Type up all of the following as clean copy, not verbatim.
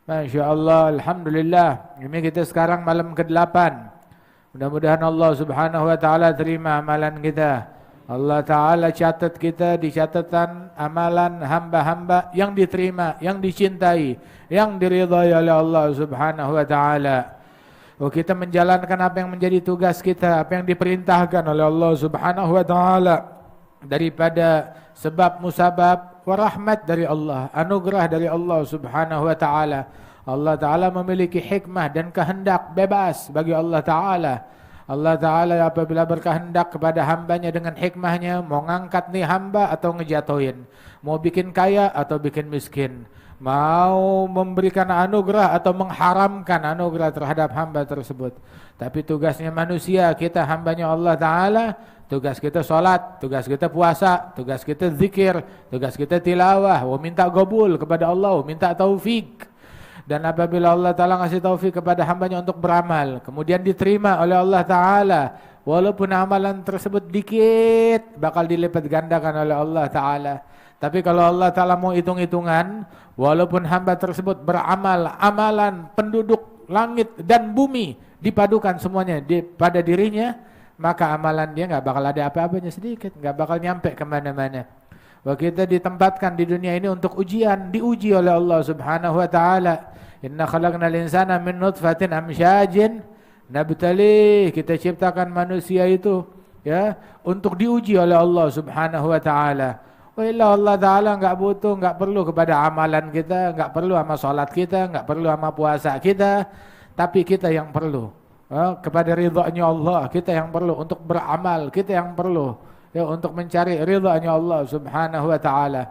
Masya Allah, Alhamdulillah. Ini kita sekarang malam ke-8. Mudah-mudahan Allah Subhanahu Wa Taala terima amalan kita. Allah Taala catat kita di catatan amalan hamba-hamba yang diterima, yang dicintai, yang diridhai oleh Allah Subhanahu Wa Taala. Kita menjalankan apa yang menjadi tugas kita, apa yang diperintahkan oleh Allah Subhanahu Wa Taala daripada sebab musabab warahmat dari Allah, anugerah dari Allah Subhanahu Wa Taala. Allah Taala memiliki hikmah dan kehendak bebas bagi Allah Taala. Allah Taala apabila berkehendak kepada hambanya dengan hikmahnya, mau ngangkat nih hamba atau ngejatuhin, mau bikin kaya atau bikin miskin, mau memberikan anugerah atau mengharamkan anugerah terhadap hamba tersebut. Tapi tugasnya manusia, kita hambanya Allah Ta'ala, tugas kita sholat, tugas kita puasa, tugas kita zikir, tugas kita tilawah, minta gobul kepada Allah, minta taufik. Dan apabila Allah Ta'ala ngasih taufik kepada hambanya untuk beramal, kemudian diterima oleh Allah Ta'ala, walaupun amalan tersebut dikit, bakal dilipat gandakan oleh Allah Ta'ala. Tapi kalau Allah Ta'ala mau hitung-hitungan, walaupun hamba tersebut beramal, amalan penduduk langit dan bumi, dipadukan semuanya pada dirinya, maka amalan dia nggak bakal ada apa-apanya sedikit, nggak bakal nyampe kemana-mana. Wah, kita ditempatkan di dunia ini untuk ujian, diuji oleh Allah Subhanahu Wa Taala. Inna khalaqnal insana min nutfatin amsyajin nabtalih. Kita ciptakan manusia itu ya untuk diuji oleh Allah Subhanahu Wa Taala. Allah Ta'ala nggak butuh, nggak perlu kepada amalan kita, nggak perlu sama sholat kita, nggak perlu sama puasa kita, tapi kita yang perlu kepada ridhonya Allah, kita yang perlu untuk beramal, kita yang perlu ya untuk mencari ridhonya Allah Subhanahu Wa Ta'ala.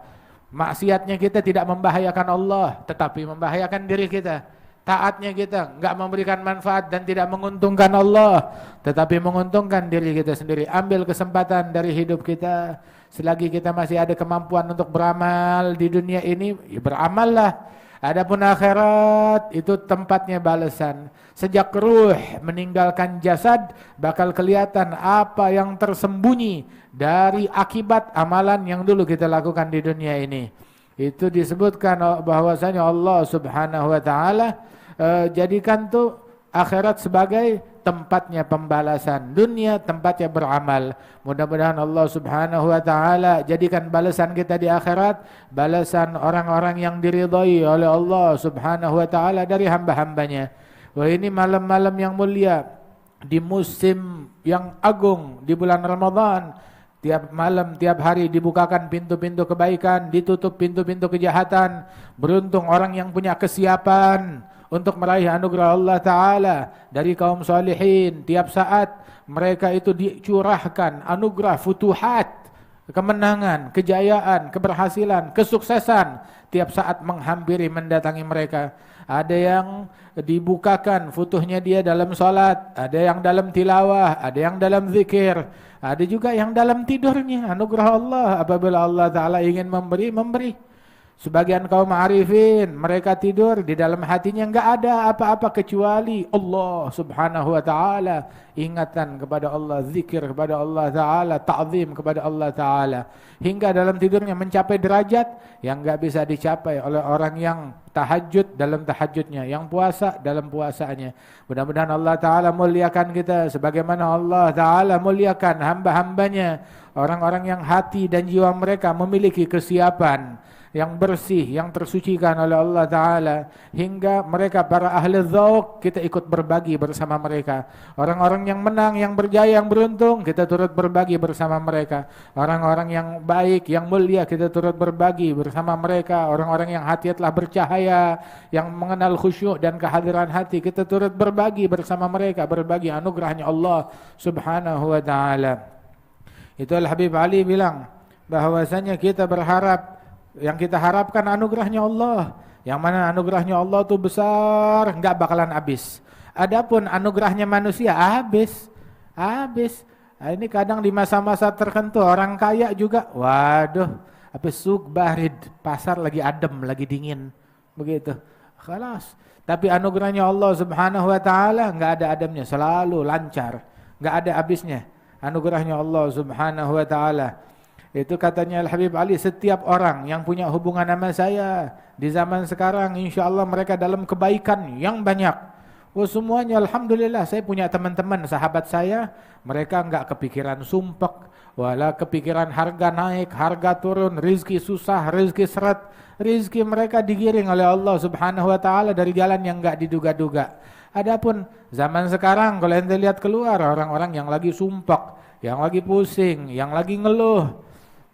Maksiatnya kita tidak membahayakan Allah, tetapi membahayakan diri kita. Taatnya kita nggak memberikan manfaat dan tidak menguntungkan Allah, tetapi menguntungkan diri kita sendiri. Ambil kesempatan dari hidup kita. Selagi kita masih ada kemampuan untuk beramal di dunia ini, ya beramallah. Adapun akhirat itu tempatnya balasan. Sejak ruh meninggalkan jasad, bakal kelihatan apa yang tersembunyi dari akibat amalan yang dulu kita lakukan di dunia ini. Itu disebutkan bahwasanya Allah Subhanahu Wa Taala jadikan tuh akhirat sebagai tempatnya pembalasan, dunia tempatnya beramal. Mudah-mudahan Allah Subhanahu Wa Taala jadikan balasan kita di akhirat balasan orang-orang yang diridhai oleh Allah Subhanahu Wa Taala dari hamba-hambanya. Wah, ini malam-malam yang mulia di musim yang agung di bulan Ramadan. Tiap malam, tiap hari dibukakan pintu-pintu kebaikan, ditutup pintu-pintu kejahatan. Beruntung orang yang punya kesiapan untuk meraih anugerah Allah Ta'ala dari kaum salihin. Tiap saat mereka itu dicurahkan anugerah futuhat, kemenangan, kejayaan, keberhasilan, kesuksesan. Tiap saat menghampiri mendatangi mereka. Ada yang dibukakan futuhnya dia dalam salat, ada yang dalam tilawah, ada yang dalam zikir, ada juga yang dalam tidurnya. Anugerah Allah apabila Allah Ta'ala ingin memberi. Sebagian kaum arifin, mereka tidur di dalam hatinya enggak ada apa-apa kecuali Allah Subhanahu Wa Taala, ingatan kepada Allah, zikir kepada Allah Taala, ta'zim kepada Allah Taala, hingga dalam tidurnya mencapai derajat yang enggak bisa dicapai oleh orang yang tahajud dalam tahajudnya, yang puasa dalam puasanya. Mudah-mudahan Allah Taala muliakan kita sebagaimana Allah Taala muliakan hamba-hambanya, orang-orang yang hati dan jiwa mereka memiliki kesiapan yang bersih, yang tersucikan oleh Allah Ta'ala, hingga mereka para ahli dzauq kita ikut berbagi bersama mereka. Orang-orang yang menang, yang berjaya, yang beruntung, kita turut berbagi bersama mereka. Orang-orang yang baik, yang mulia, kita turut berbagi bersama mereka. Orang-orang yang hati telah bercahaya, yang mengenal khusyuk dan kehadiran hati, kita turut berbagi bersama mereka, berbagi anugerahnya Allah Subhanahu Wa Ta'ala. Itulah Habib Ali bilang bahwasanya kita berharap, yang kita harapkan anugerahnya Allah, yang mana anugerahnya Allah itu besar, enggak bakalan habis. Adapun anugerahnya manusia habis. Nah, ini kadang di masa-masa tertentu orang kaya juga, waduh, apa suk barid, pasar lagi adem, lagi dingin, begitu. Khalas. Tapi anugerahnya Allah Subhanahu Wa Taala enggak ada ademnya, selalu lancar, enggak ada habisnya. Anugerahnya Allah Subhanahu Wa Taala. Itu katanya Al-Habib Ali, setiap orang yang punya hubungan sama saya di zaman sekarang, insya Allah mereka dalam kebaikan yang banyak. Oh semuanya Alhamdulillah, saya punya teman-teman sahabat saya, mereka enggak kepikiran sumpek, wala kepikiran harga naik, harga turun, rizki susah, rizki seret. Rizki mereka digiring oleh Allah Subhanahu wa taala dari jalan yang enggak diduga-duga. Adapun zaman sekarang kalau ente lihat keluar orang-orang yang lagi sumpek, yang lagi pusing, yang lagi ngeluh.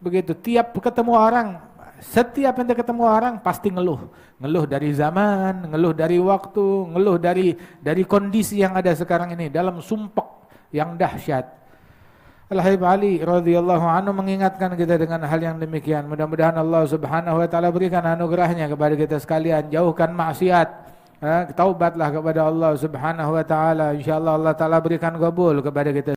Begitu tiap ketemu orang, setiap ente ketemu orang pasti ngeluh. Ngeluh dari zaman, ngeluh dari waktu, ngeluh dari kondisi yang ada sekarang ini dalam sumpek yang dahsyat. Al-Habib Ali radhiyallahu anhu mengingatkan kita dengan hal yang demikian. Mudah-mudahan Allah Subhanahu wa taala berikan anugerahnya kepada kita sekalian, jauhkan maksiat. Taubatlah kepada Allah Subhanahu wa taala. Insyaallah Allah taala berikan qabul kepada kita.